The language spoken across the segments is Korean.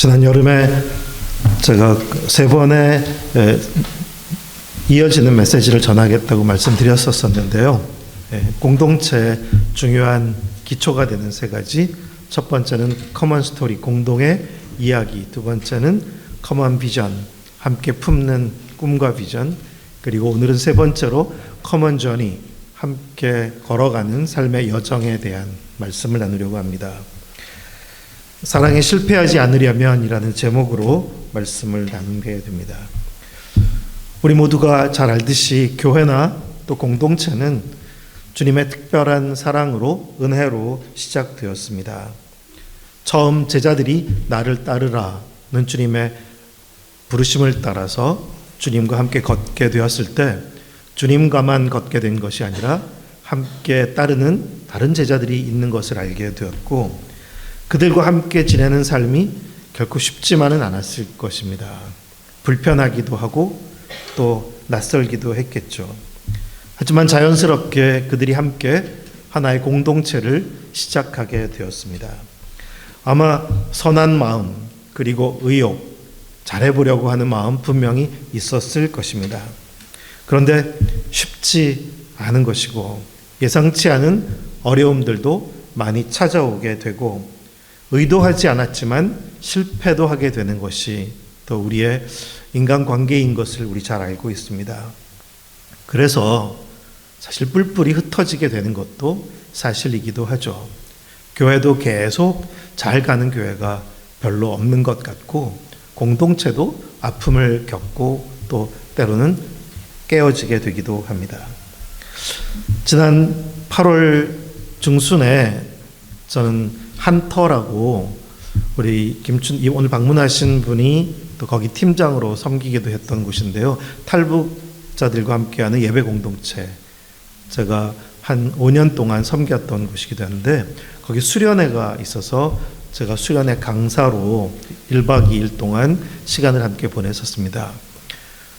지난 여름에 제가 세 번의 이어지는 메시지를 전하겠다고 말씀드렸었는데요. 공동체의 중요한 기초가 되는 세 가지. 첫 번째는 커먼 스토리, 공동의 이야기. 두 번째는 커먼 비전, 함께 품는 꿈과 비전. 그리고 오늘은 세 번째로 커먼 저니, 함께 걸어가는 삶의 여정에 대한 말씀을 나누려고 합니다. 사랑에 실패하지 않으려면이라는 제목으로 말씀을 나누게 됩니다. 우리 모두가 잘 알듯이 교회나 또 공동체는 주님의 특별한 사랑으로, 은혜로 시작되었습니다. 처음 제자들이 나를 따르라는 주님의 부르심을 따라서 주님과 함께 걷게 되었을 때 주님과만 걷게 된 것이 아니라 함께 따르는 다른 제자들이 있는 것을 알게 되었고, 그들과 함께 지내는 삶이 결코 쉽지만은 않았을 것입니다. 불편하기도 하고 또 낯설기도 했겠죠. 하지만 자연스럽게 그들이 함께 하나의 공동체를 시작하게 되었습니다. 아마 선한 마음 그리고 의욕, 잘해보려고 하는 마음 분명히 있었을 것입니다. 그런데 쉽지 않은 것이고 예상치 않은 어려움들도 많이 찾아오게 되고 의도하지 않았지만 실패도 하게 되는 것이 또 우리의 인간관계인 것을 우리 잘 알고 있습니다. 그래서 사실 뿔뿔이 흩어지게 되는 것도 사실이기도 하죠. 교회도 계속 잘 가는 교회가 별로 없는 것 같고 공동체도 아픔을 겪고 또 때로는 깨어지게 되기도 합니다. 지난 8월 중순에 저는 한터라고 우리 오늘 방문하신 분이 또 거기 팀장으로 섬기기도 했던 곳인데요. 탈북자들과 함께하는 예배 공동체, 제가 한 5년 동안 섬겼던 곳이기도 한데 거기 수련회가 있어서 제가 수련회 강사로 1박 2일 동안 시간을 함께 보냈었습니다.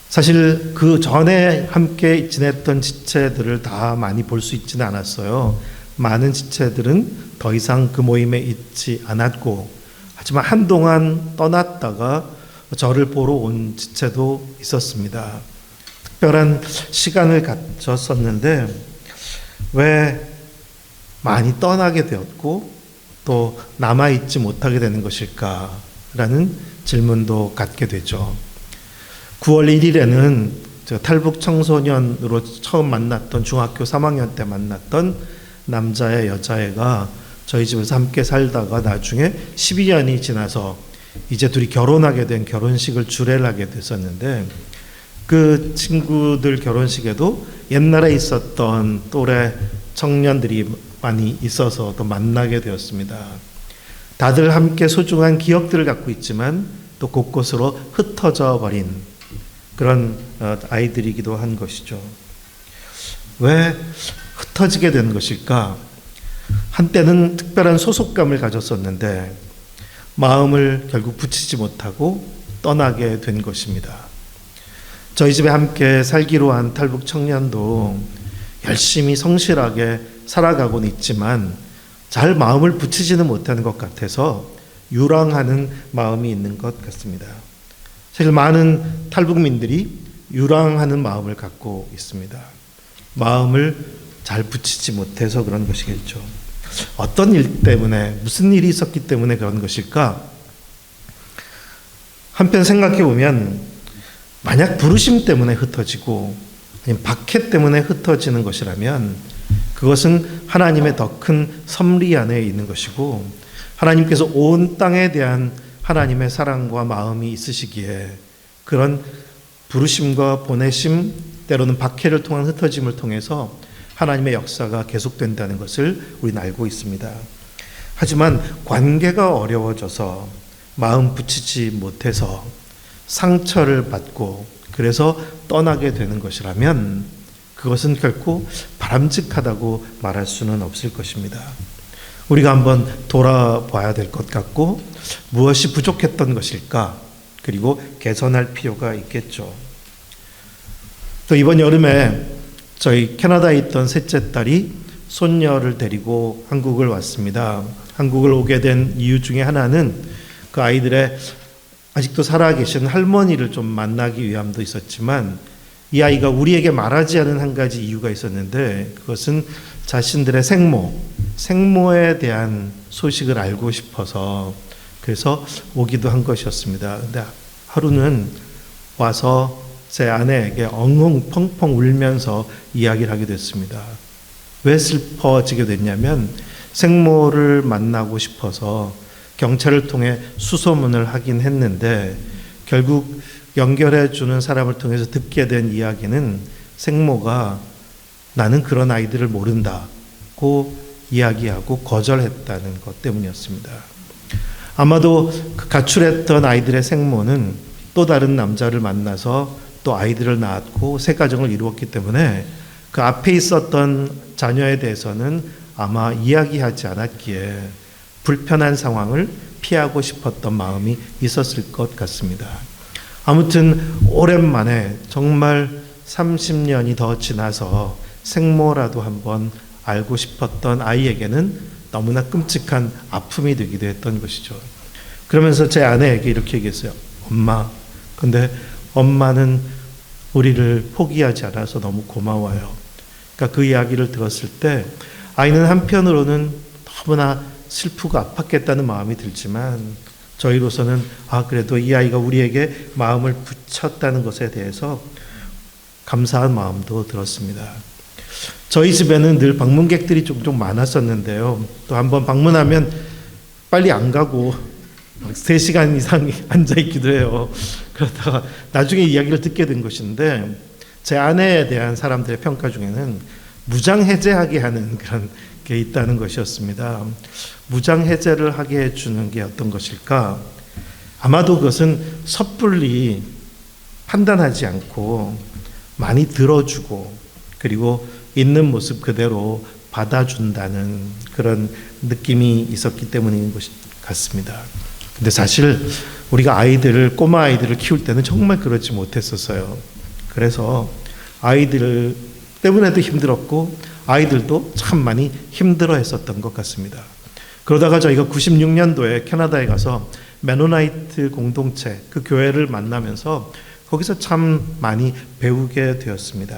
사실 그 전에 함께 지냈던 지체들을 다 많이 볼 수 있지는 않았어요. 많은 지체들은 더 이상 그 모임에 있지 않았고, 하지만 한동안 떠났다가 저를 보러 온 지체도 있었습니다. 특별한 시간을 가졌었는데 왜 많이 떠나게 되었고 또 남아있지 못하게 되는 것일까라는 질문도 갖게 되죠. 9월 1일에는 제가 탈북 청소년으로 처음 만났던 중학교 3학년 때 만났던 남자애 여자애가 저희 집에서 함께 살다가 나중에 12년이 지나서 이제 둘이 결혼하게 된 결혼식을 주례를 하게 됐었는데, 그 친구들 결혼식에도 옛날에 있었던 또래 청년들이 많이 있어서 또 만나게 되었습니다. 다들 함께 소중한 기억들을 갖고 있지만 또 곳곳으로 흩어져 버린 그런 아이들이기도 한 것이죠. 왜 흩어지게 되는 것일까? 한때는 특별한 소속감을 가졌었는데 마음을 결국 붙이지 못하고 떠나게 된 것입니다. 저희 집에 함께 살기로 한 탈북 청년도 열심히 성실하게 살아가고는 있지만 잘 마음을 붙이지는 못하는 것 같아서 유랑하는 마음이 있는 것 같습니다. 사실 많은 탈북민들이 유랑하는 마음을 갖고 있습니다. 마음을 잘 붙이지 못해서 그런 것이겠죠. 어떤 일 때문에, 무슨 일이 있었기 때문에 그런 것일까? 한편 생각해 보면 만약 부르심 때문에 흩어지고 아니면 박해 때문에 흩어지는 것이라면 그것은 하나님의 더 큰 섭리 안에 있는 것이고, 하나님께서 온 땅에 대한 하나님의 사랑과 마음이 있으시기에 그런 부르심과 보내심, 때로는 박해를 통한 흩어짐을 통해서 하나님의 역사가 계속된다는 것을 우리는 알고 있습니다. 하지만 관계가 어려워져서 마음 붙이지 못해서 상처를 받고 그래서 떠나게 되는 것이라면 그것은 결코 바람직하다고 말할 수는 없을 것입니다. 우리가 한번 돌아봐야 될 것 같고, 무엇이 부족했던 것일까? 그리고 개선할 필요가 있겠죠. 또 이번 여름에 저희 캐나다에 있던 셋째 딸이 손녀를 데리고 한국을 왔습니다. 한국을 오게 된 이유 중에 하나는 그 아이들의 아직도 살아계신 할머니를 좀 만나기 위함도 있었지만 이 아이가 우리에게 말하지 않은 한 가지 이유가 있었는데 그것은 자신들의 생모에 대한 소식을 알고 싶어서 그래서 오기도 한 것이었습니다. 근데 하루는 와서 제 아내에게 엉엉 펑펑 울면서 이야기를 하게 됐습니다. 왜 슬퍼지게 됐냐면 생모를 만나고 싶어서 경찰을 통해 수소문을 하긴 했는데 결국 연결해 주는 사람을 통해서 듣게 된 이야기는 생모가 나는 그런 아이들을 모른다고 이야기하고 거절했다는 것 때문이었습니다. 아마도 그 가출했던 아이들의 생모는 또 다른 남자를 만나서 또 아이들을 낳았고 새 가정을 이루었기 때문에 그 앞에 있었던 자녀에 대해서는 아마 이야기하지 않았기에 불편한 상황을 피하고 싶었던 마음이 있었을 것 같습니다. 아무튼 오랜만에 정말 30년이 더 지나서 생모라도 한번 알고 싶었던 아이에게는 너무나 끔찍한 아픔이 되기도 했던 것이죠. 그러면서 제 아내에게 이렇게 얘기했어요. 엄마, 근데 엄마는 우리를 포기하지 않아서 너무 고마워요. 그러니까 그 이야기를 들었을 때 아이는 한편으로는 너무나 슬프고 아팠겠다는 마음이 들지만 저희로서는 그래도 이 아이가 우리에게 마음을 붙였다는 것에 대해서 감사한 마음도 들었습니다. 저희 집에는 늘 방문객들이 종종 많았었는데요. 또 한번 방문하면 빨리 안 가고 3시간 이상 앉아있기도 해요. 그러다가 나중에 이야기를 듣게 된 것인데 제 아내에 대한 사람들의 평가 중에는 무장해제하게 하는 그런 게 있다는 것이었습니다. 무장해제를 하게 해주는 게 어떤 것일까? 아마도 그것은 섣불리 판단하지 않고 많이 들어주고 그리고 있는 모습 그대로 받아준다는 그런 느낌이 있었기 때문인 것 같습니다. 근데 사실 우리가 꼬마 아이들을 키울 때는 정말 그렇지 못했었어요. 그래서 아이들 때문에도 힘들었고 아이들도 참 많이 힘들어 했었던 것 같습니다. 그러다가 저희가 96년도에 캐나다에 가서 메노나이트 공동체 그 교회를 만나면서 거기서 참 많이 배우게 되었습니다.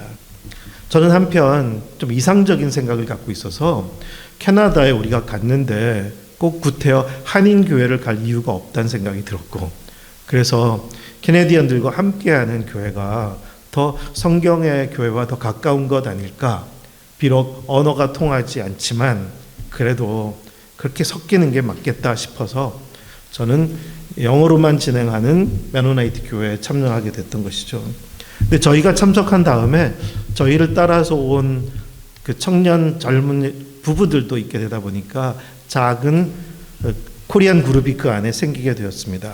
저는 한편 좀 이상적인 생각을 갖고 있어서 캐나다에 우리가 갔는데 꼭 구태여 한인교회를 갈 이유가 없다는 생각이 들었고 그래서 캐네디언들과 함께하는 교회가 더 성경의 교회와 더 가까운 것 아닐까. 비록 언어가 통하지 않지만 그래도 그렇게 섞이는 게 맞겠다 싶어서 저는 영어로만 진행하는 메노나이트 교회에 참여하게 됐던 것이죠. 근데 저희가 참석한 다음에 저희를 따라서 온 그 청년 젊은 부부들도 있게 되다 보니까 작은 코리안 그룹이 그 안에 생기게 되었습니다.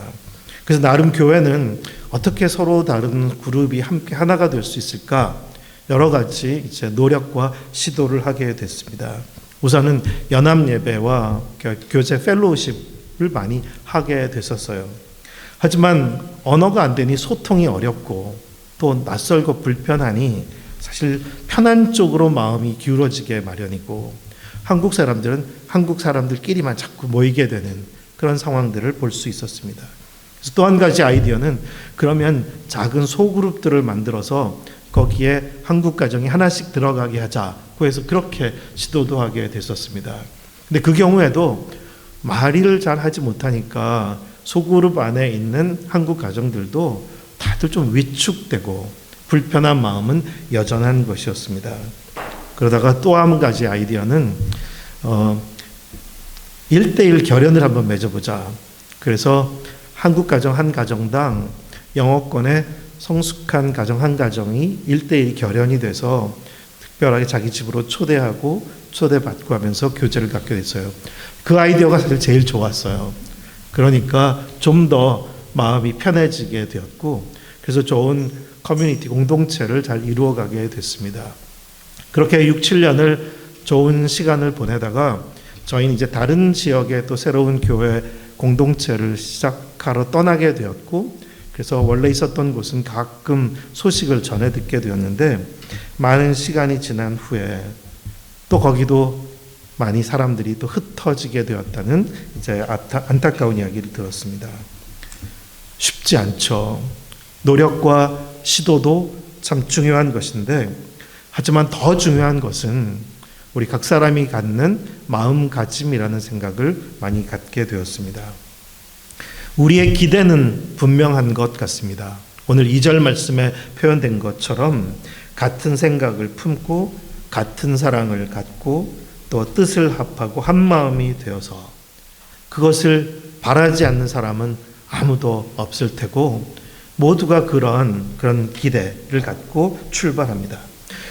그래서 나름 교회는 어떻게 서로 다른 그룹이 함께 하나가 될 수 있을까 여러 가지 이제 노력과 시도를 하게 됐습니다. 우선은 연합 예배와 교제 펠로우십을 많이 하게 됐었어요. 하지만 언어가 안 되니 소통이 어렵고 또 낯설고 불편하니 사실 편한 쪽으로 마음이 기울어지게 마련이고 한국 사람들은 한국 사람들끼리만 자꾸 모이게 되는 그런 상황들을 볼 수 있었습니다. 그래서 또 한 가지 아이디어는 그러면 작은 소그룹들을 만들어서 거기에 한국 가정이 하나씩 들어가게 하자고 해서 그렇게 시도도 하게 됐었습니다. 근데 그 경우에도 말을 잘 하지 못하니까 소그룹 안에 있는 한국 가정들도 다들 좀 위축되고 불편한 마음은 여전한 것이었습니다. 그러다가 또 한 가지 아이디어는 1:1 결연을 한번 맺어보자. 그래서 한국 가정 한 가정당 영어권의 성숙한 가정 한 가정이 1:1 결연이 돼서 특별하게 자기 집으로 초대하고 초대받고 하면서 교제를 갖게 됐어요. 그 아이디어가 사실 제일 좋았어요. 그러니까 좀 더 마음이 편해지게 되었고 그래서 좋은 커뮤니티 공동체를 잘 이루어가게 됐습니다. 그렇게 6, 7년을 좋은 시간을 보내다가 저희는 이제 다른 지역에 또 새로운 교회 공동체를 시작하러 떠나게 되었고 그래서 원래 있었던 곳은 가끔 소식을 전해 듣게 되었는데 많은 시간이 지난 후에 또 거기도 많이 사람들이 또 흩어지게 되었다는 이제 안타까운 이야기를 들었습니다. 쉽지 않죠. 노력과 시도도 참 중요한 것인데, 하지만 더 중요한 것은 우리 각 사람이 갖는 마음가짐이라는 생각을 많이 갖게 되었습니다. 우리의 기대는 분명한 것 같습니다. 오늘 2절 말씀에 표현된 것처럼 같은 생각을 품고 같은 사랑을 갖고 또 뜻을 합하고 한 마음이 되어서 그것을 바라지 않는 사람은 아무도 없을 테고 모두가 그런 기대를 갖고 출발합니다.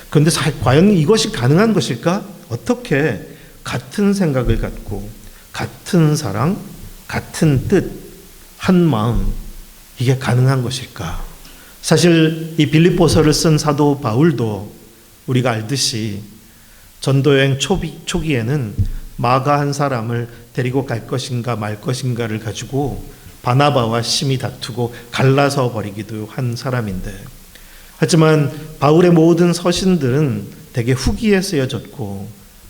그런데 과연 이것이 가능한 것일까? 어떻게 같은 생각을 갖고 같은 사랑, 같은 뜻, 한 마음, 이게 가능한 것일까? 사실 이 빌립보서를 쓴 사도 바울도 우리가 알듯이 전도여행 초기에는 마가 한 사람을 데리고 갈 것인가 말 것인가를 가지고 바나바와 심히 다투고 갈라서 버리기도 한 사람인데, 하지만 바울의 모든 서신들은 대개 후기에 쓰여졌고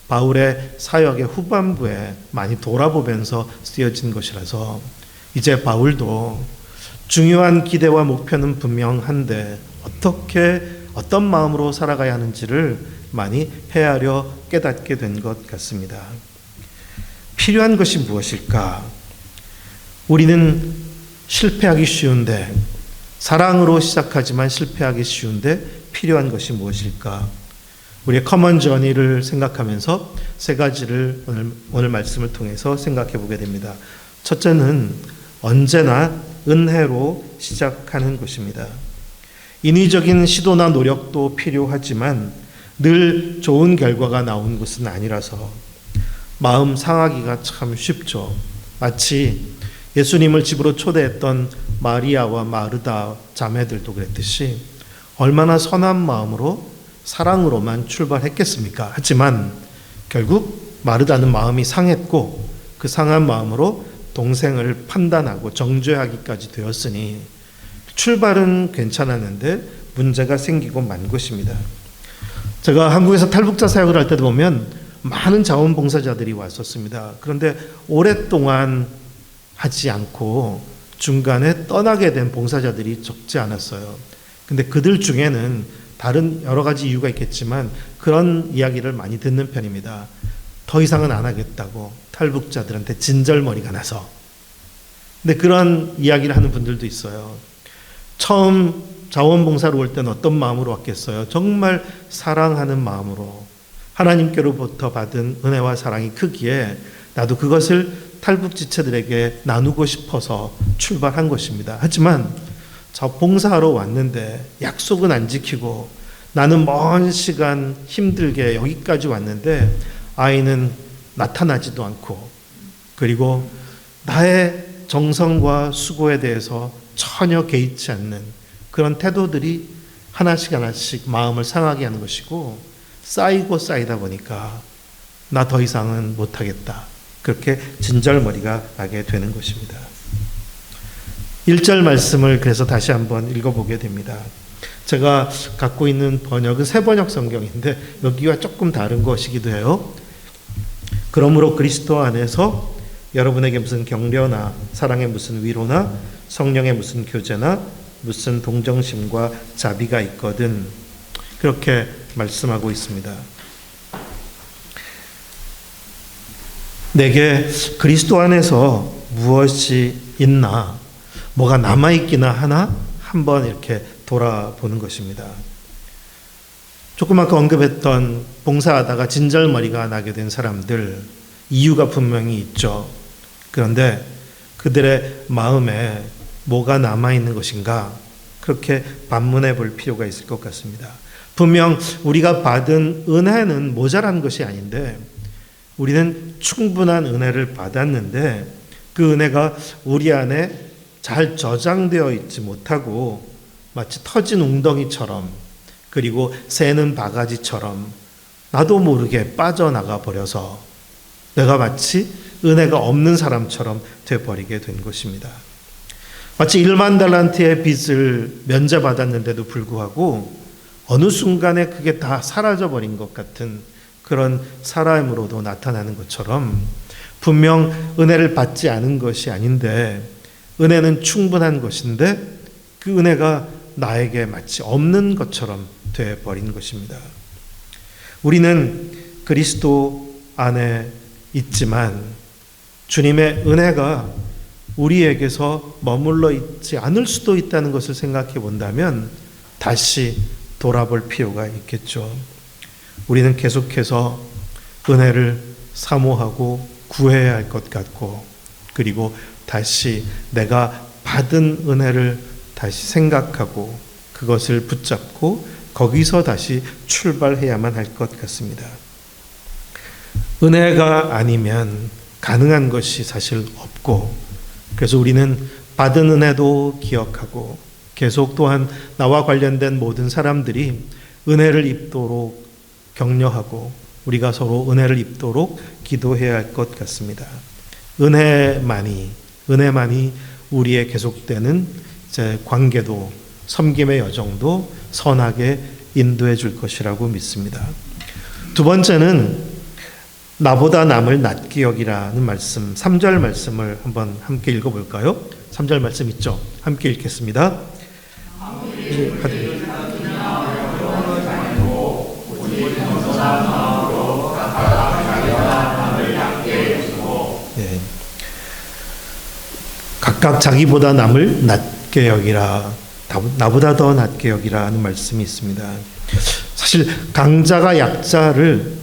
바울의 사역의 후반부에 많이 돌아보면서 쓰여진 것이라서 이제 바울도 중요한 기대와 목표는 분명한데 어떤 마음으로 살아가야 하는지를 많이 헤아려 깨닫게 된 것 같습니다. 필요한 것이 무엇일까? 우리는 실패하기 쉬운데, 사랑으로 시작하지만 실패하기 쉬운데 필요한 것이 무엇일까? 우리의 커먼 저니를 생각하면서 세 가지를 오늘 말씀을 통해서 생각해 보게 됩니다. 첫째는 언제나 은혜로 시작하는 것입니다. 인위적인 시도나 노력도 필요하지만 늘 좋은 결과가 나온 것은 아니라서 마음 상하기가 참 쉽죠. 마치 예수님을 집으로 초대했던 마리아와 마르다 자매들도 그랬듯이 얼마나 선한 마음으로 사랑으로만 출발했겠습니까? 하지만 결국 마르다는 마음이 상했고 그 상한 마음으로 동생을 판단하고 정죄하기까지 되었으니 출발은 괜찮았는데 문제가 생기고 만 것입니다. 제가 한국에서 탈북자 사역을 할 때도 보면 많은 자원봉사자들이 왔었습니다. 그런데 오랫동안 하지 않고 중간에 떠나게 된 봉사자들이 적지 않았어요. 근데 그들 중에는 다른 여러 가지 이유가 있겠지만 그런 이야기를 많이 듣는 편입니다. 더 이상은 안 하겠다고, 탈북자들한테 진절머리가 나서. 근데 그런 이야기를 하는 분들도 있어요. 처음 자원봉사로 올 때는 어떤 마음으로 왔겠어요? 정말 사랑하는 마음으로 하나님께로부터 받은 은혜와 사랑이 크기에 나도 그것을 탈북 지체들에게 나누고 싶어서 출발한 것입니다. 하지만 저 봉사하러 왔는데 약속은 안 지키고 나는 먼 시간 힘들게 여기까지 왔는데 아이는 나타나지도 않고, 그리고 나의 정성과 수고에 대해서 전혀 개의치 않는 그런 태도들이 하나씩 마음을 상하게 하는 것이고, 쌓이고 쌓이다 보니까 나 더 이상은 못하겠다, 그렇게 진절머리가 나게 되는 것입니다. 1절 말씀을 그래서 다시 한번 읽어보게 됩니다. 제가 갖고 있는 번역은 새번역 성경인데 여기와 조금 다른 것이기도 해요. 그러므로 그리스도 안에서 여러분에게 무슨 격려나 사랑의 무슨 위로나 성령의 무슨 교제나 무슨 동정심과 자비가 있거든, 그렇게 말씀하고 있습니다. 내게 그리스도 안에서 무엇이 있나, 뭐가 남아있기나 하나 한번 이렇게 돌아보는 것입니다. 조금 아까 언급했던 봉사하다가 진절머리가 나게 된 사람들, 이유가 분명히 있죠. 그런데 그들의 마음에 뭐가 남아있는 것인가, 그렇게 반문해 볼 필요가 있을 것 같습니다. 분명 우리가 받은 은혜는 모자란 것이 아닌데 우리는 충분한 은혜를 받았는데 그 은혜가 우리 안에 잘 저장되어 있지 못하고 마치 터진 웅덩이처럼, 그리고 새는 바가지처럼 나도 모르게 빠져나가 버려서 내가 마치 은혜가 없는 사람처럼 되어버리게 된 것입니다. 마치 1만 달란트의 빚을 면제받았는데도 불구하고 어느 순간에 그게 다 사라져버린 것 같은 그런 사람으로도 나타나는 것처럼 분명 은혜를 받지 않은 것이 아닌데 은혜는 충분한 것인데 그 은혜가 나에게 마치 없는 것처럼 되어버린 것입니다. 우리는 그리스도 안에 있지만 주님의 은혜가 우리에게서 머물러 있지 않을 수도 있다는 것을 생각해 본다면 다시 돌아볼 필요가 있겠죠. 우리는 계속해서 은혜를 사모하고 구해야 할 것 같고 그리고 다시 내가 받은 은혜를 다시 생각하고 그것을 붙잡고 거기서 다시 출발해야만 할 것 같습니다. 은혜가 아니면 가능한 것이 사실 없고 그래서 우리는 받은 은혜도 기억하고 계속 또한 나와 관련된 모든 사람들이 은혜를 입도록 격려하고 우리가 서로 은혜를 입도록 기도해야 할 것 같습니다. 은혜만이 우리의 계속되는 이제 관계도 섬김의 여정도 선하게 인도해 줄 것이라고 믿습니다. 두 번째는 나보다 남을 낮게 여기라는 말씀, 3절 말씀을 한번 함께 읽어볼까요? 3절 말씀 있죠? 함께 읽겠습니다. 네. 각각 자기보다 남을 낮게 여기라, 나보다 더 낮게 여기라 하는 말씀이 있습니다. 사실 강자가 약자를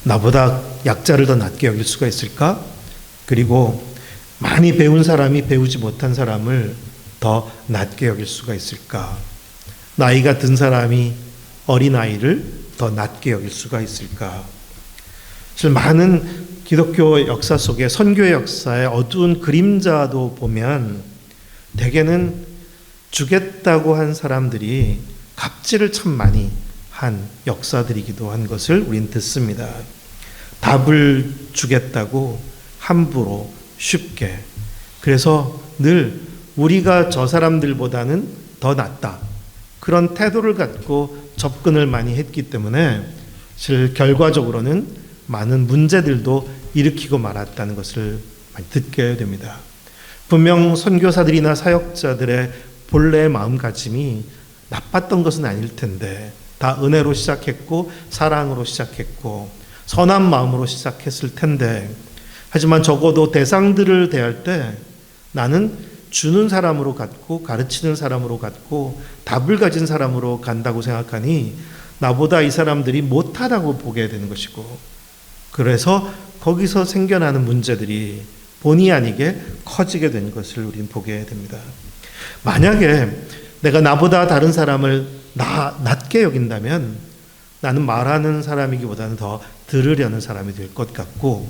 나보다 약자를 더 낮게 여길 수가 있을까? 그리고 많이 배운 사람이 배우지 못한 사람을 더 낮게 여길 수가 있을까? 나이가 든 사람이 어린아이를 더 낮게 여길 수가 있을까? 사실 많은 기독교 역사 속에 선교의 역사의 어두운 그림자도 보면 대개는 주겠다고 한 사람들이 갑질을 참 많이 한 역사들이기도 한 것을 우린 듣습니다. 답을 주겠다고 함부로 쉽게 그래서 늘 우리가 저 사람들보다는 더 낫다 그런 태도를 갖고 접근을 많이 했기 때문에 사실 결과적으로는 많은 문제들도 일으키고 말았다는 것을 많이 듣게 됩니다. 분명 선교사들이나 사역자들의 본래의 마음가짐이 나빴던 것은 아닐 텐데 다 은혜로 시작했고 사랑으로 시작했고 선한 마음으로 시작했을 텐데 하지만 적어도 대상들을 대할 때 나는 주는 사람으로 갔고 가르치는 사람으로 갔고 답을 가진 사람으로 간다고 생각하니 나보다 이 사람들이 못하다고 보게 되는 것이고 그래서 거기서 생겨나는 문제들이 본의 아니게 커지게 된 것을 우리는 보게 됩니다. 만약에 내가 나보다 다른 사람을 낮게 여긴다면 나는 말하는 사람이기보다는 더 들으려는 사람이 될 것 같고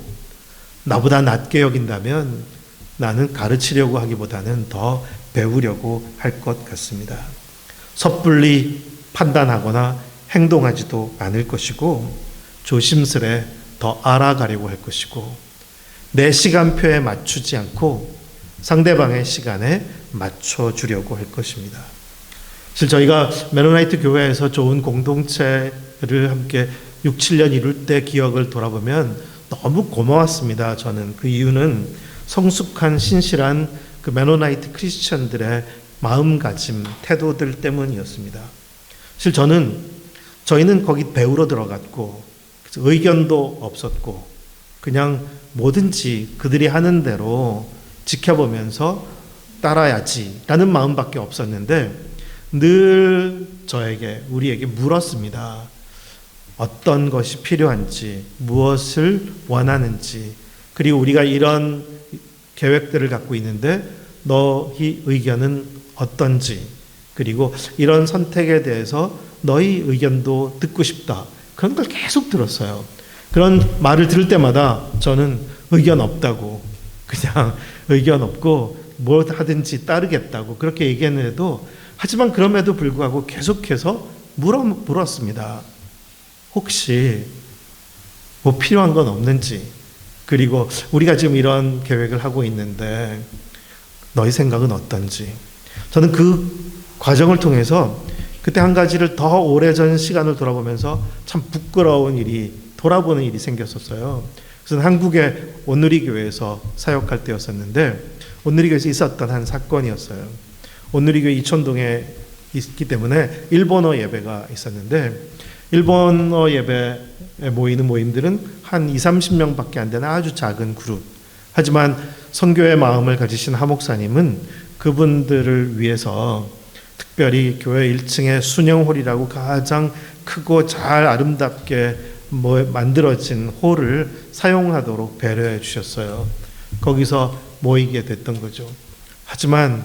나보다 낮게 여긴다면 나는 가르치려고 하기보다는 더 배우려고 할 것 같습니다. 섣불리 판단하거나 행동하지도 않을 것이고 조심스레 더 알아가려고 할 것이고 내 시간표에 맞추지 않고 상대방의 시간에 맞춰주려고 할 것입니다. 사실 저희가 메노나이트 교회에서 좋은 공동체를 함께 6, 7년 이룰 때 기억을 돌아보면 너무 고마웠습니다. 저는 그 이유는 성숙한 신실한 그 메노나이트 크리스천들의 마음가짐, 태도들 때문이었습니다. 사실 저희는 거기 배우러 들어갔고 의견도 없었고 그냥 뭐든지 그들이 하는 대로 지켜보면서 따라야지라는 마음밖에 없었는데 늘 우리에게 물었습니다. 어떤 것이 필요한지, 무엇을 원하는지, 그리고 우리가 이런 계획들을 갖고 있는데 너희 의견은 어떤지, 그리고 이런 선택에 대해서 너희 의견도 듣고 싶다. 그런 걸 계속 들었어요. 그런 말을 들을 때마다 저는 의견 없다고, 그냥 의견 없고 뭘 하든지 따르겠다고 그렇게 얘기했는데도 하지만 그럼에도 불구하고 계속해서 물었습니다. 혹시 뭐 필요한 건 없는지, 그리고 우리가 지금 이런 계획을 하고 있는데 너희 생각은 어떤지. 저는 그 과정을 통해서 그때 한 가지를 더 오래전 시간을 돌아보면서 참 부끄러운 일이, 돌아보는 일이 생겼었어요. 그래서 한국의 온누리교회에서 사역할 때였었는데, 온누리교회에서 있었던 한 사건이었어요. 온누리교회 이촌동에 있기 때문에 일본어 예배가 있었는데, 일본어 예배에 모이는 모임들은 한 20-30명밖에 안 되는 아주 작은 그룹. 하지만 선교의 마음을 가지신 하목사님은 그분들을 위해서 특별히 교회 1층에 순영홀이라고 가장 크고 잘 아름답게 만들어진 홀을 사용하도록 배려해 주셨어요. 거기서 모이게 됐던 거죠. 하지만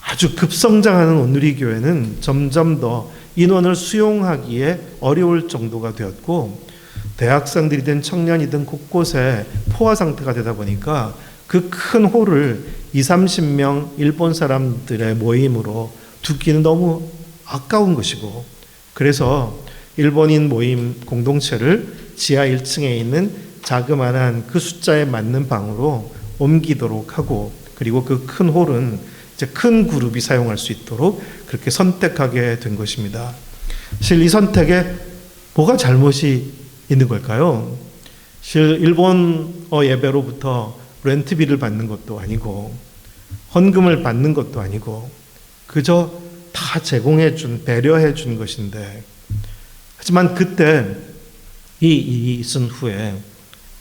아주 급성장하는 온누리교회는 점점 더 인원을 수용하기에 어려울 정도가 되었고, 대학생들이든 청년이든 곳곳에 포화 상태가 되다 보니까 그 큰 홀을 20-30명 일본 사람들의 모임으로 두기는 너무 아까운 것이고, 그래서 일본인 모임 공동체를 지하 1층에 있는 자그마한 그 숫자에 맞는 방으로 옮기도록 하고, 그리고 그 큰 홀은 이제 큰 그룹이 사용할 수 있도록 그렇게 선택하게 된 것입니다. 사실 이 선택에 뭐가 잘못이 있는 걸까요? 사실 일본어 예배로부터 렌트비를 받는 것도 아니고 헌금을 받는 것도 아니고 그저 다 제공해 준, 배려해 준 것인데, 하지만 그때 이 일이 있은 후에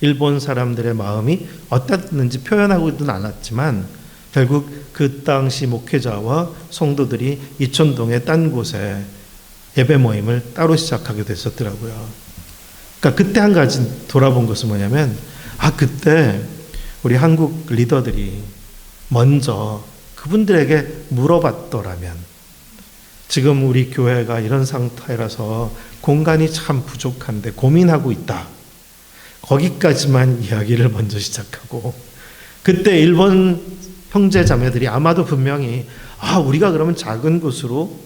일본 사람들의 마음이 어땠는지 표현하고는 않았지만 결국 그 당시 목회자와 성도들이 이촌동의 딴 곳에 예배 모임을 따로 시작하게 됐었더라고요. 그러니까 그때 한 가지 돌아본 것은 뭐냐면, 그때 우리 한국 리더들이 먼저 그분들에게 물어봤더라면, 지금 우리 교회가 이런 상태라서 공간이 참 부족한데 고민하고 있다. 거기까지만 이야기를 먼저 시작하고, 그때 일본 형제 자매들이 아마도 분명히 우리가 그러면 작은 곳으로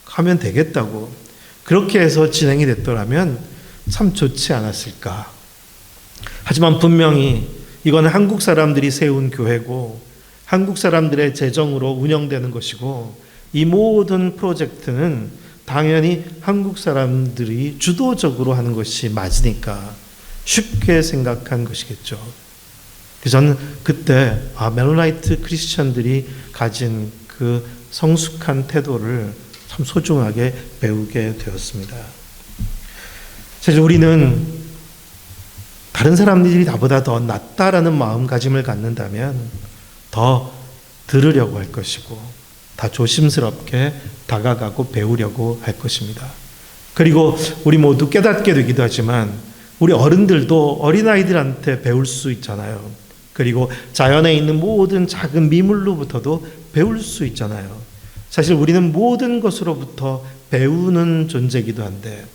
하면 되겠다고, 그렇게 해서 진행이 됐더라면 참 좋지 않았을까. 하지만 분명히 이거는 한국 사람들이 세운 교회고 한국 사람들의 재정으로 운영되는 것이고, 이 모든 프로젝트는 당연히 한국 사람들이 주도적으로 하는 것이 맞으니까 쉽게 생각한 것이겠죠. 저는 그때 멜로나이트 크리스천들이 가진 그 성숙한 태도를 참 소중하게 배우게 되었습니다. 사실 우리는 다른 사람들이 나보다 더 낫다라는 마음가짐을 갖는다면 더 들으려고 할 것이고, 더 조심스럽게 다가가고 배우려고 할 것입니다. 그리고 우리 모두 깨닫게 되기도 하지만 우리 어른들도 어린아이들한테 배울 수 있잖아요. 그리고 자연에 있는 모든 작은 미물로부터도 배울 수 있잖아요. 사실 우리는 모든 것으로부터 배우는 존재이기도 한데,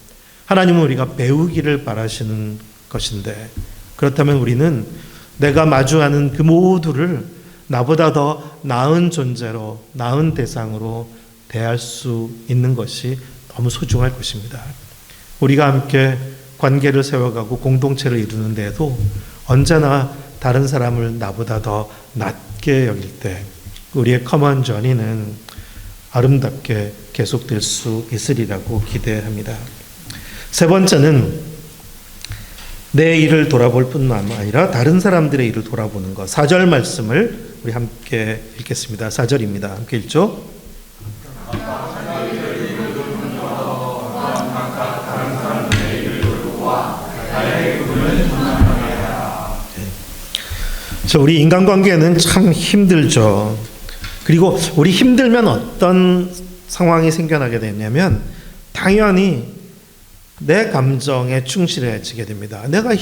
하나님은 우리가 배우기를 바라시는 것인데, 그렇다면 우리는 내가 마주하는 그 모두를 나보다 더 나은 존재로, 나은 대상으로 대할 수 있는 것이 너무 소중할 것입니다. 우리가 함께 관계를 세워가고 공동체를 이루는 데에도 언제나 다른 사람을 나보다 더 낮게 여길 때 우리의 커먼 저니는 아름답게 계속될 수 있으리라고 기대합니다. 세 번째는 내 일을 돌아볼 뿐만 아니라 다른 사람들의 일을 돌아보는 것. 4절 말씀을 우리 함께 읽겠습니다. 4절입니다. 함께 읽죠. 우리 인간관계는 참 힘들죠. 그리고 우리 힘들면 어떤 상황이 생겨나게 되냐면 당연히 내 감정에 충실해지게 됩니다. 내가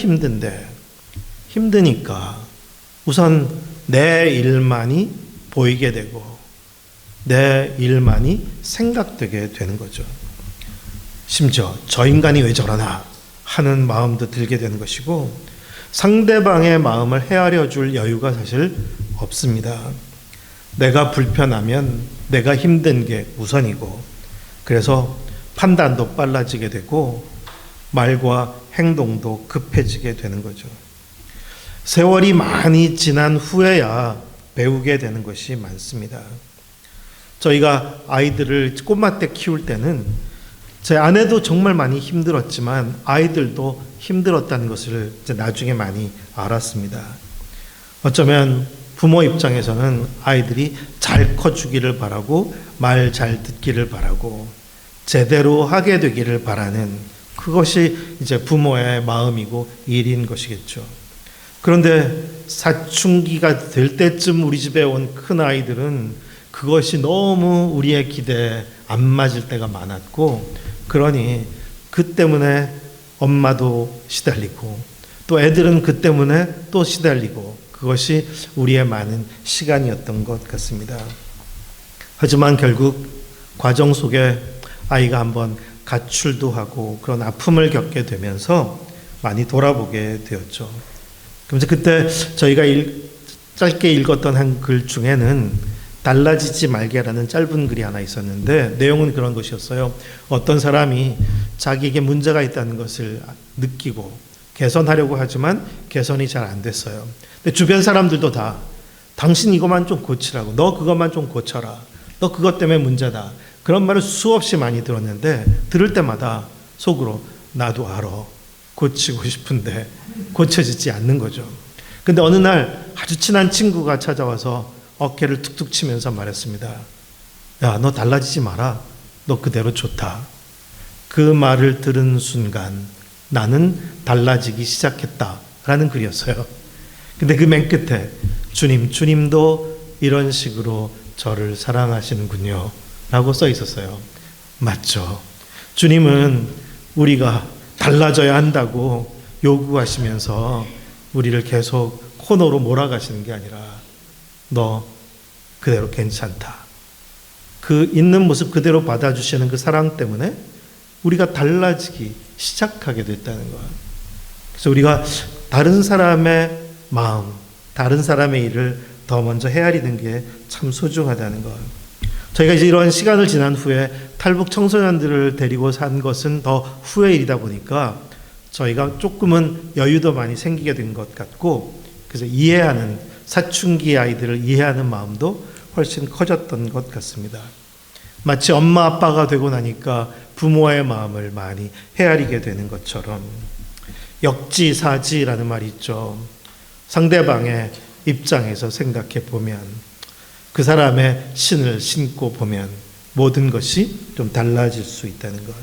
힘드니까 우선 내 일만이 보이게 되고 내 일만이 생각되게 되는 거죠. 심지어 저 인간이 왜 저러나 하는 마음도 들게 되는 것이고, 상대방의 마음을 헤아려 줄 여유가 사실 없습니다. 내가 불편하면 내가 힘든 게 우선이고, 그래서 판단도 빨라지게 되고 말과 행동도 급해지게 되는 거죠. 세월이 많이 지난 후에야 배우게 되는 것이 많습니다. 저희가 아이들을 꼬마 때 키울 때는 제 아내도 정말 많이 힘들었지만 아이들도 힘들었다는 것을 이제 나중에 많이 알았습니다. 어쩌면 부모 입장에서는 아이들이 잘 커주기를 바라고 말 잘 듣기를 바라고 제대로 하게 되기를 바라는 그것이 이제 부모의 마음이고 일인 것이겠죠. 그런데 사춘기가 될 때쯤 우리 집에 온 큰 아이들은 그것이 너무 우리의 기대에 안 맞을 때가 많았고, 그러니 그 때문에 엄마도 시달리고 또 애들은 그 때문에 또 시달리고, 그것이 우리의 많은 시간이었던 것 같습니다. 하지만 결국 과정 속에 아이가 한번 가출도 하고 그런 아픔을 겪게 되면서 많이 돌아보게 되었죠. 그래서 그때 저희가 짧게 읽었던 한 글 중에는 달라지지 말게라는 짧은 글이 하나 있었는데 내용은 그런 것이었어요. 어떤 사람이 자기에게 문제가 있다는 것을 느끼고 개선하려고 하지만 개선이 잘 안 됐어요. 근데 주변 사람들도 다 당신 이것만 좀 고치라고, 너 그것만 좀 고쳐라, 너 그것 때문에 문제다, 그런 말을 수없이 많이 들었는데 들을 때마다 속으로 나도 알아, 고치고 싶은데 고쳐지지 않는 거죠. 근데 어느 날 아주 친한 친구가 찾아와서 어깨를 툭툭 치면서 말했습니다. 야, 너 달라지지 마라. 너 그대로 좋다. 그 말을 들은 순간 나는 달라지기 시작했다라는 글이었어요. 근데 그 맨 끝에 주님도 이런 식으로 저를 사랑하시는군요 라고 써 있었어요. 맞죠. 주님은 우리가 달라져야 한다고 요구하시면서 우리를 계속 코너로 몰아가시는 게 아니라 너 그대로 괜찮다, 그 있는 모습 그대로 받아주시는 그 사랑 때문에 우리가 달라지기 시작하게 됐다는 거예요. 그래서 우리가 다른 사람의 마음, 다른 사람의 일을 더 먼저 헤아리는 게 참 소중하다는 거예요. 저희가 이제 이런 시간을 지난 후에 탈북 청소년들을 데리고 산 것은 더 후의 일이다 보니까 저희가 조금은 여유도 많이 생기게 된 것 같고, 그래서 이해하는, 사춘기 아이들을 이해하는 마음도 훨씬 커졌던 것 같습니다. 마치 엄마 아빠가 되고 나니까 부모의 마음을 많이 헤아리게 되는 것처럼, 역지사지라는 말이 있죠. 상대방의 입장에서 생각해 보면, 그 사람의 신을 신고 보면 모든 것이 좀 달라질 수 있다는 것.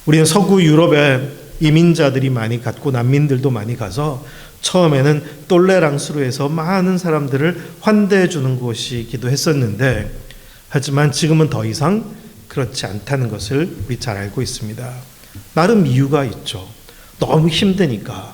우리는 서구 유럽에 이민자들이 많이 갔고 난민들도 많이 가서 처음에는 똘레랑스루에서 많은 사람들을 환대해 주는 곳이기도 했었는데, 하지만 지금은 더 이상 그렇지 않다는 것을 우리 잘 알고 있습니다. 나름 이유가 있죠. 너무 힘드니까.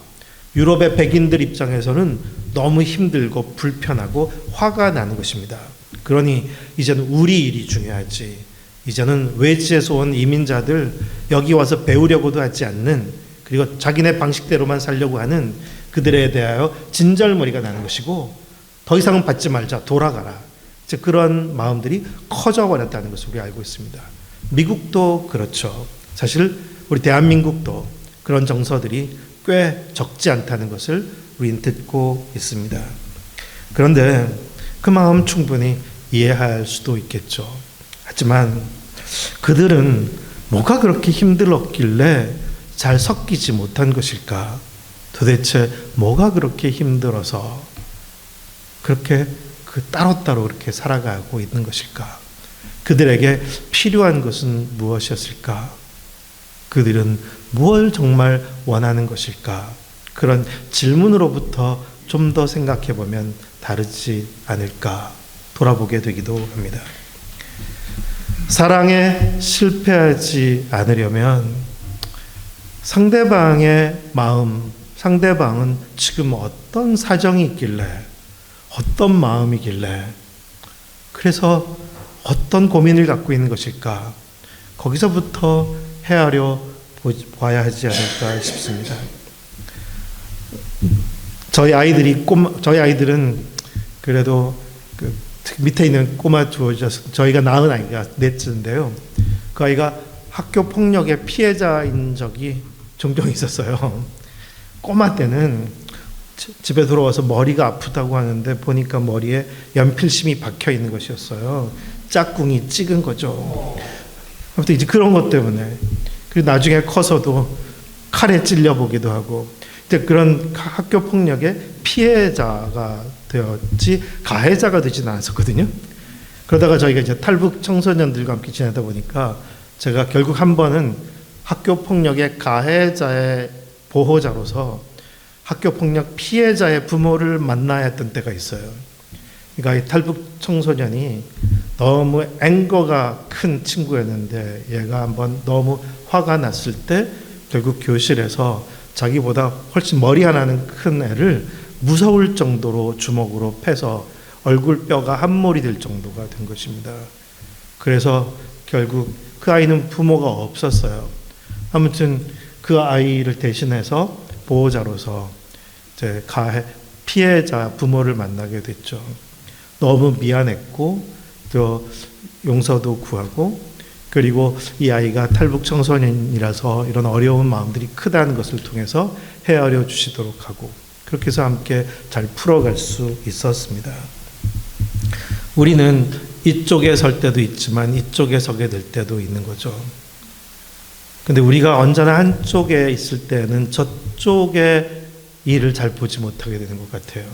유럽의 백인들 입장에서는 너무 힘들고 불편하고 화가 나는 것입니다. 그러니 이제는 우리 일이 중요하지, 이제는 외지에서 온 이민자들 여기 와서 배우려고도 하지 않는, 그리고 자기네 방식대로만 살려고 하는 그들에 대하여 진절머리가 나는 것이고, 더 이상은 받지 말자, 돌아가라, 이제 그런 마음들이 커져버렸다는 것을 우리 알고 있습니다. 미국도 그렇죠. 사실 우리 대한민국도 그런 정서들이 꽤 적지 않다는 것을 우리는 듣고 있습니다. 그런데 그 마음 충분히 이해할 수도 있겠죠. 하지만 그들은 뭐가 그렇게 힘들었길래 잘 섞이지 못한 것일까? 도대체 뭐가 그렇게 힘들어서 그렇게 따로따로 그렇게 살아가고 있는 것일까? 그들에게 필요한 것은 무엇이었을까? 그들은 무엇을 정말 원하는 것일까? 그런 질문으로부터 좀 더 생각해 보면 다르지 않을까 돌아보게 되기도 합니다. 사랑에 실패하지 않으려면 상대방의 마음, 상대방은 지금 어떤 사정이 있길래, 어떤 마음이길래, 그래서 어떤 고민을 갖고 있는 것일까? 거기서부터 헤아려 봐야 하지 않을까 싶습니다. 저희 아이들은 그래도 그 밑에 있는 꼬마 주어져서 저희가 낳은 아이가 넷째인데요. 그 아이가 학교 폭력의 피해자인 적이 종종 있었어요. 꼬마 때는 집에 들어와서 머리가 아프다고 하는데 보니까 머리에 연필심이 박혀 있는 것이었어요. 짝꿍이 찍은 거죠. 아무튼 이제 그런 것 때문에, 그리고 나중에 커서도 칼에 찔려보기도 하고, 이제 그런 학교 폭력의 피해자가 되었지 가해자가 되지는 않았었거든요. 그러다가 저희가 이제 탈북 청소년들과 함께 지내다 보니까 제가 결국 한 번은 학교 폭력의 가해자의 보호자로서 학교 폭력 피해자의 부모를 만나야 했던 때가 있어요. 그러니까 이 탈북 청소년이 너무 앵거가 큰 친구였는데 얘가 한번 너무 화가 났을 때 결국 교실에서 자기보다 훨씬 머리 하나는 큰 애를 무서울 정도로 주먹으로 패서 얼굴 뼈가 한 몰이 될 정도가 된 것입니다. 그래서 결국 그 아이는 부모가 없었어요. 아무튼 그 아이를 대신해서 보호자로서 이제 피해자 부모를 만나게 됐죠. 너무 미안했고 또 용서도 구하고, 그리고 이 아이가 탈북 청소년이라서 이런 어려운 마음들이 크다는 것을 통해서 헤아려 주시도록 하고, 그렇게 해서 함께 잘 풀어갈 수 있었습니다. 우리는 이쪽에 설 때도 있지만 이쪽에 서게 될 때도 있는 거죠. 근데 우리가 언제나 한쪽에 있을 때는 저쪽의 일을 잘 보지 못하게 되는 것 같아요.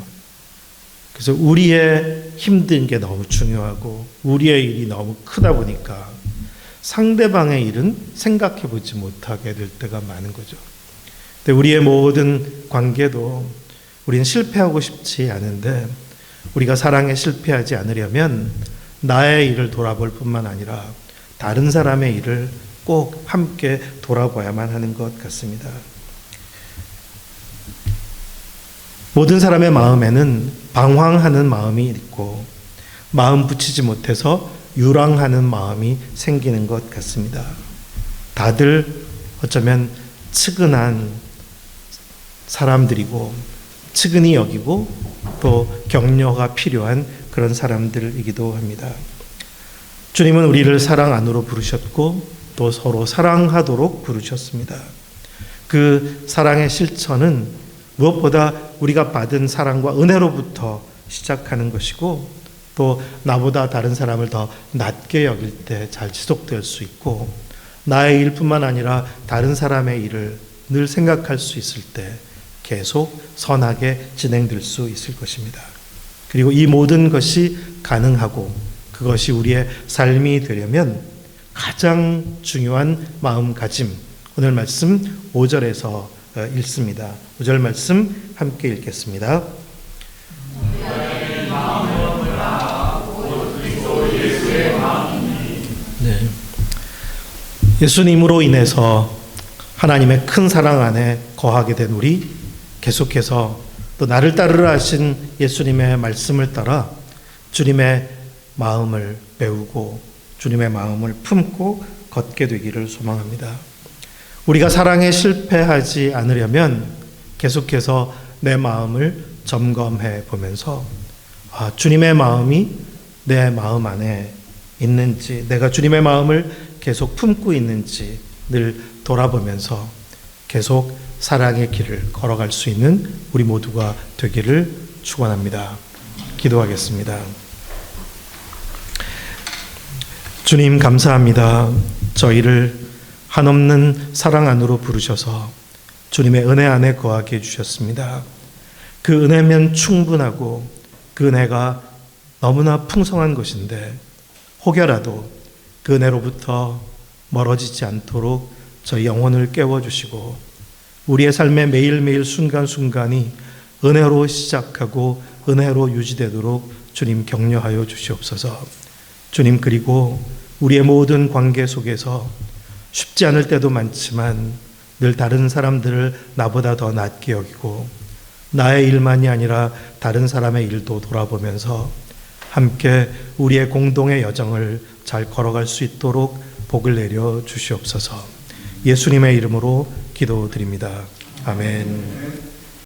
그래서 우리의 힘든 게 너무 중요하고 우리의 일이 너무 크다 보니까 상대방의 일은 생각해 보지 못하게 될 때가 많은 거죠. 근데 우리의 모든 관계도 우리는 실패하고 싶지 않은데, 우리가 사랑에 실패하지 않으려면 나의 일을 돌아볼 뿐만 아니라 다른 사람의 일을 꼭 함께 돌아봐야만 하는 것 같습니다. 모든 사람의 마음에는 방황하는 마음이 있고 마음 붙이지 못해서 유랑하는 마음이 생기는 것 같습니다. 다들 어쩌면 측은한 사람들이고 측은히 여기고 또 격려가 필요한 그런 사람들이기도 합니다. 주님은 우리를 사랑 안으로 부르셨고 또 서로 사랑하도록 부르셨습니다. 그 사랑의 실천은 무엇보다 우리가 받은 사랑과 은혜로부터 시작하는 것이고, 또 나보다 다른 사람을 더 낮게 여길 때 잘 지속될 수 있고, 나의 일뿐만 아니라 다른 사람의 일을 늘 생각할 수 있을 때 계속 선하게 진행될 수 있을 것입니다. 그리고 이 모든 것이 가능하고 그것이 우리의 삶이 되려면 가장 중요한 마음가짐, 오늘 말씀 5절에서 읽습니다. 5절 말씀 함께 읽겠습니다. 네. 예수님으로 인해서 하나님의 큰 사랑 안에 거하게 된 우리, 계속해서 또 나를 따르라 하신 예수님의 말씀을 따라 주님의 마음을 배우고 주님의 마음을 품고 걷게 되기를 소망합니다. 우리가 사랑에 실패하지 않으려면 계속해서 내 마음을 점검해 보면서 주님의 마음이 내 마음 안에 있는지, 내가 주님의 마음을 계속 품고 있는지 늘 돌아보면서 계속 사랑의 길을 걸어갈 수 있는 우리 모두가 되기를 축원합니다. 기도하겠습니다. 주님 감사합니다. 저희를 한없는 사랑 안으로 부르셔서 주님의 은혜 안에 거하게 해주셨습니다. 그 은혜면 충분하고 그 은혜가 너무나 풍성한 것인데 혹여라도 그 은혜로부터 멀어지지 않도록 저희 영혼을 깨워주시고 우리의 삶의 매일매일 순간순간이 은혜로 시작하고 은혜로 유지되도록 주님 격려하여 주시옵소서. 주님, 그리고 우리의 모든 관계 속에서 쉽지 않을 때도 많지만 늘 다른 사람들을 나보다 더 낮게 여기고 나의 일만이 아니라 다른 사람의 일도 돌아보면서 함께 우리의 공동의 여정을 잘 걸어갈 수 있도록 복을 내려 주시옵소서. 예수님의 이름으로 기도드립니다. 아멘.